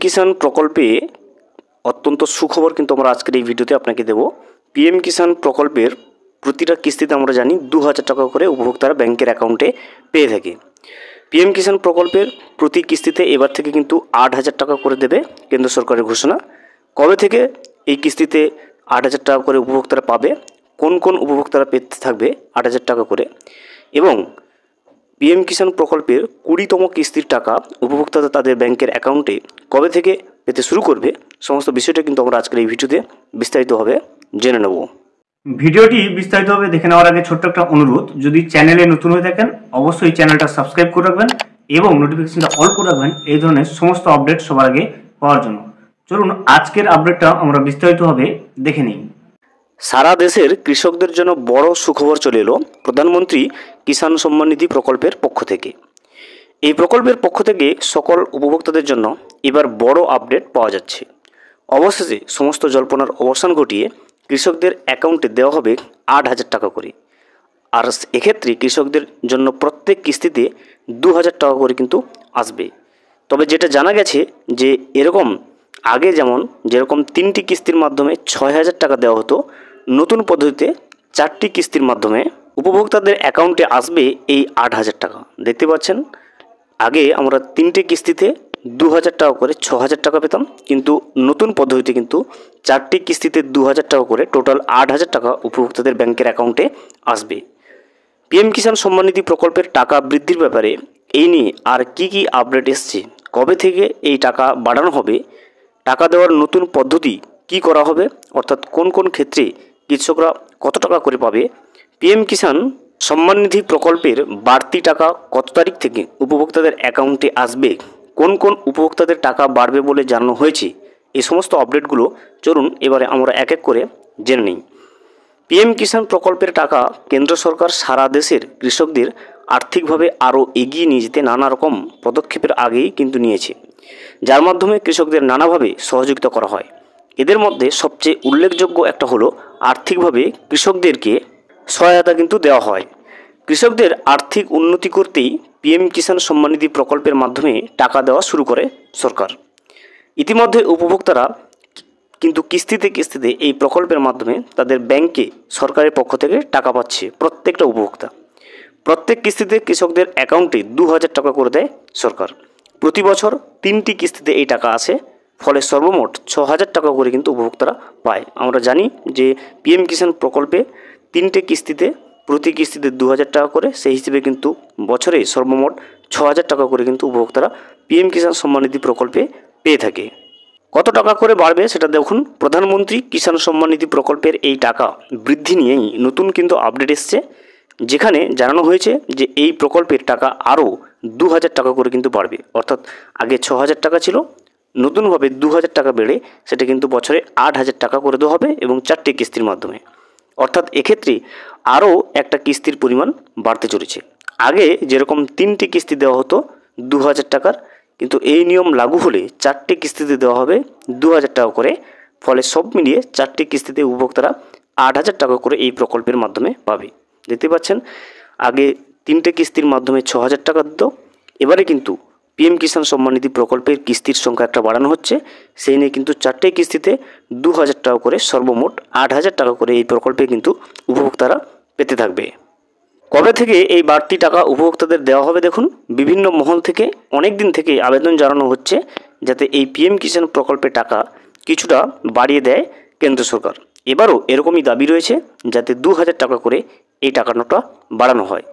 কিষাণ প্রকল্পে অত্যন্ত সুখবর কিন্তু আমরা আজকের এই ভিডিওতে আপনাকে দেব। পিএম কিষাণ প্রকল্পের প্রতিটা কিস্তিতে আমরা জানি 2000 টাকা করে উপভোক্তারা ব্যাংকের অ্যাকাউন্টে পেয়ে থাকে। পিএম কিষাণ প্রকল্পের প্রতি কিস্তিতে এবার থেকে কিন্তু 8000 টাকা করে দেবে কেন্দ্র সরকারের ঘোষণা। কবে থেকে এই কিস্তিতে 8000 টাকা করে উপভোক্তারা পাবে, কোন কোন উপভোক্তারা পেতে থাকবে 8000 টাকা করে, এবং পিএম কিষাণ প্রকল্পের 20তম কিস্তির টাকা উপভোক্তারা তাদের ব্যাংকের অ্যাকাউন্টে কবে থেকে পেতে শুরু করবে, সমস্ত বিষয়টা কিন্তু আমরা আজকের এই ভিডিওতে বিস্তারিতভাবে জেনে নেব। ভিডিওটি বিস্তারিতভাবে দেখে নেওয়ার আগে ছোট্ট একটা অনুরোধ, যদি চ্যানেলে নতুন হয়ে থাকেন অবশ্যই চ্যানেলটা সাবস্ক্রাইব করে রাখবেন এবং নোটিফিকেশনটা অল করে রাখবেন এই ধরনের সমস্ত আপডেট সবার আগে পাওয়ার জন্য। চলুন আজকের আপডেটটা আমরা বিস্তারিতভাবে দেখে নিই। সারা দেশের কৃষকদের জন্য বড় সুখবর চলে এলো প্রধানমন্ত্রী কিষাণ সম্মান নিধি প্রকল্পের পক্ষ থেকে। এই প্রকল্পের পক্ষ থেকে সকল উপভোক্তাদের জন্য এবার বড় আপডেট পাওয়া যাচ্ছে। অবশেষে সমস্ত জল্পনার অবসান ঘটিয়ে কৃষকদের অ্যাকাউন্টে দেওয়া হবে 8000 টাকা করে। আর এক্ষেত্রে কৃষকদের জন্য প্রত্যেক কিস্তিতে 2000 টাকা করে কিন্তু আসবে। তবে যেটা জানা গেছে যে এরকম আগে যেরকম 3টি কিস্তির মাধ্যমে 6000 টাকা দেওয়া হতো, নতুন পদ্ধতিতে 4টি কিস্তির মাধ্যমে উপভোক্তাদের অ্যাকাউন্টে আসবে এই 8000 টাকা। দেখতে পাচ্ছেন, আগে আমরা 3টে কিস্তিতে 2000 টাকা করে 6000 টাকা পেতাম, কিন্তু নতুন পদ্ধতিতে কিন্তু 4টি কিস্তিতে 2000 টাকা করে টোটাল 8000 টাকা উপভোক্তাদের ব্যাংকের অ্যাকাউন্টে আসবে। পিএম কিষাণ সম্মান নিধি প্রকল্পের টাকা বৃদ্ধির ব্যাপারে এই নিয়ে আর কি আপডেট এসছে, কবে থেকে এই টাকা বাড়ানো হবে, টাকা দেওয়ার নতুন পদ্ধতি কি করা হবে, অর্থাৎ কোন কোন ক্ষেত্রে কৃষকরা কত টাকা করে পাবে, পিএম কিষাণ সম্মান নিধি প্রকল্পের বাড়তি টাকা কত তারিখ থেকে উপভোক্তাদের অ্যাকাউন্টে আসবে, কোন কোন উপভোক্তাদের টাকা বাড়বে বলে জানানো হয়েছে, এই সমস্ত আপডেটগুলো চলুন এবারে আমরা এক এক করে জেনে নিই। পিএম কিষাণ প্রকল্পের টাকা কেন্দ্র সরকার সারা দেশের কৃষকদের আর্থিকভাবে আরও এগিয়ে নিয়ে যেতে নানা রকম পদক্ষেপের আগেই কিন্তু নিয়েছে, যার মাধ্যমে কৃষকদের নানাভাবে সহযোগিতা করা হয়। এদের মধ্যে সবচেয়ে উল্লেখযোগ্য একটা হলো আর্থিকভাবে কৃষকদেরকে সহায়তা কিন্তু দেওয়া হয়। কৃষকদের আর্থিক উন্নতি করতেই পিএম কিষাণ সম্মান নিধি প্রকল্পের মাধ্যমে টাকা দেওয়া শুরু করে সরকার। ইতিমধ্যে উপভোক্তারা কিন্তু কিস্তিতে কিস্তিতে এই প্রকল্পের মাধ্যমে তাদের ব্যাংকে সরকারের পক্ষ থেকে টাকা পাচ্ছে প্রত্যেকটা উপভোক্তা। প্রত্যেক কিস্তিতে কৃষকদের অ্যাকাউন্টে 2000 টাকা করে দেয় সরকার। প্রতি বছর 3টি কিস্তিতে এই টাকা আসে, ফলে সর্বমোট 6000 টাকা করে কিন্তু উপভোক্তারা পায়। আমরা জানি যে পিএম কিষাণ প্রকল্পে 3টে কিস্তিতে প্রতি কিস্তিতে 2000 টাকা করে, সেই হিসেবে কিন্তু বছরে সর্বমোট 6000 টাকা করে কিন্তু উপভোক্তারা পিএম কিষাণ সম্মান নিধি প্রকল্পে পেয়ে থাকে। কত টাকা করে বাড়বে সেটা দেখুন। প্রধানমন্ত্রী কিষাণ সম্মান নিধি প্রকল্পের এই টাকা বৃদ্ধি নিয়েই নতুন কিন্তু আপডেট এসছে, যেখানে জানানো হয়েছে যে এই প্রকল্পের টাকা আরও 2000 টাকা করে কিন্তু বাড়বে। অর্থাৎ আগে 6000 টাকা ছিল, নতুনভাবে 2000 টাকা বেড়ে সেটা কিন্তু বছরে 8000 টাকা করে দেওয়া হবে এবং 4টে কিস্তির মাধ্যমে। অর্থাৎ এক্ষেত্রে আরও একটা কিস্তির পরিমাণ বাড়তে চলেছে। আগে যেরকম 3টি কিস্তি দেওয়া হতো 2000 টাকার, কিন্তু এই নিয়ম লাগু হলে 4টে কিস্তিতে দেওয়া হবে 2000 টাকা করে। ফলে সব মিলিয়ে 4টে কিস্তিতে উপভোক্তারা 8000 টাকা করে এই প্রকল্পের মাধ্যমে পাবে। দেখতে পাচ্ছেন, আগে 3টে কিস্তির মাধ্যমে 6000 টাকা দিত, এবারে কিন্তু পিএম কিষাণ সম্মান নিধি প্রকল্পের কিস্তির সংখ্যা একটা বাড়ানো হচ্ছে, সেই নিয়ে কিন্তু 4টে কিস্তিতে 2000 টাকা করে সর্বমোট 8000 টাকা করে এই প্রকল্পে কিন্তু উপভোক্তারা পেতে থাকবে। কবে থেকে এই বাড়তি টাকা উপভোক্তাদের দেওয়া হবে দেখুন। বিভিন্ন মহল থেকে অনেক দিন থেকে আবেদন জানানো হচ্ছে যাতে এই পিএম কিষাণ প্রকল্পের টাকা কিছুটা বাড়িয়ে দেয় কেন্দ্র সরকার। এবারও এরকমই দাবি রয়েছে যাতে 2000 টাকা করে এই টাকাটা বাড়ানো হয়।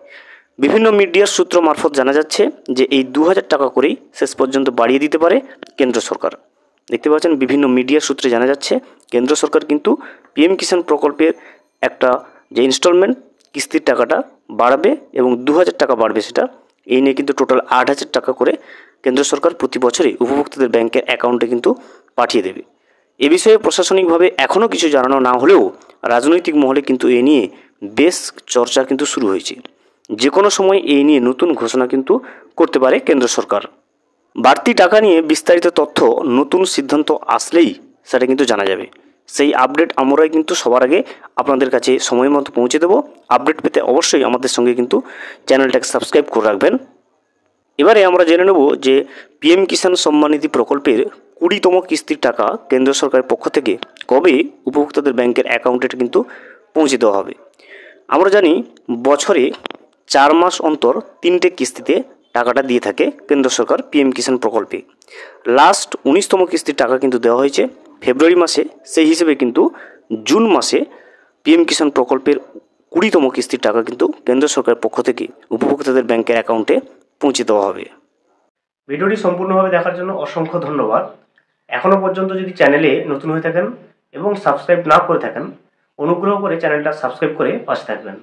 বিভিন্ন মিডিয়ার সূত্র মারফত জানা যাচ্ছে যে এই 2000 টাকা করেই শেষ পর্যন্ত বাড়িয়ে দিতে পারে কেন্দ্র সরকার। দেখতে পাচ্ছেন, বিভিন্ন মিডিয়ার সূত্রে জানা যাচ্ছে কেন্দ্র সরকার কিন্তু পিএম কিষাণ প্রকল্পের একটা যে ইনস্টলমেন্ট কিস্তির টাকাটা বাড়াবে এবং 2000 টাকা বাড়বে, সেটা এই নিয়ে কিন্তু টোটাল 8000 টাকা করে কেন্দ্র সরকার প্রতি বছরই উপভোক্তাদের ব্যাংকের অ্যাকাউন্টে কিন্তু পাঠিয়ে দেবে। এ বিষয়ে প্রশাসনিকভাবে এখনও কিছু জানানো না হলেও রাজনৈতিক মহলে কিন্তু এ নিয়ে বেশ চর্চা কিন্তু শুরু হয়েছে। যে কোনো সময় এই নিয়ে নতুন ঘোষণা কিন্তু করতে পারে কেন্দ্র সরকার। বাড়তি টাকা নিয়ে বিস্তারিত তথ্য নতুন সিদ্ধান্ত আসলেই সেটা কিন্তু জানা যাবে। সেই আপডেট আমরাই কিন্তু সবার আগে আপনাদের কাছে সময় মতো পৌঁছে দেবো। আপডেট পেতে অবশ্যই আমাদের সঙ্গে কিন্তু চ্যানেলটাকে সাবস্ক্রাইব করে রাখবেন। এবারে আমরা জেনে নেব যে পিএম কিষাণ সম্মান নিধি প্রকল্পের 20তম কিস্তির টাকা কেন্দ্র সরকারের পক্ষ থেকে কবে উপভোক্তাদের ব্যাংকের অ্যাকাউন্টে কিন্তু পৌঁছে দেওয়া হবে। আমরা জানি বছরে 4 মাস অন্তর 3টে কিস্তিতে টাকাটা দিয়ে থাকে কেন্দ্র সরকার পিএম কিষাণ প্রকল্পে। লাস্ট 19তম কিস্তির টাকা কিন্তু দেওয়া হয়েছে ফেব্রুয়ারি মাসে। সেই হিসেবে কিন্তু জুন মাসে পিএম কিষাণ প্রকল্পের 20তম কিস্তির টাকা কিন্তু কেন্দ্র সরকারের পক্ষ থেকে উপভোক্তাদের ব্যাংকের অ্যাকাউন্টে পৌঁছে দেওয়া হবে। ভিডিওটি সম্পূর্ণভাবে দেখার জন্য অসংখ্য ধন্যবাদ। এখনও পর্যন্ত যদি চ্যানেলে নতুন হয়ে থাকেন এবং সাবস্ক্রাইব না করে থাকেন, অনুগ্রহ করে চ্যানেলটা সাবস্ক্রাইব করে পাশে থাকবেন।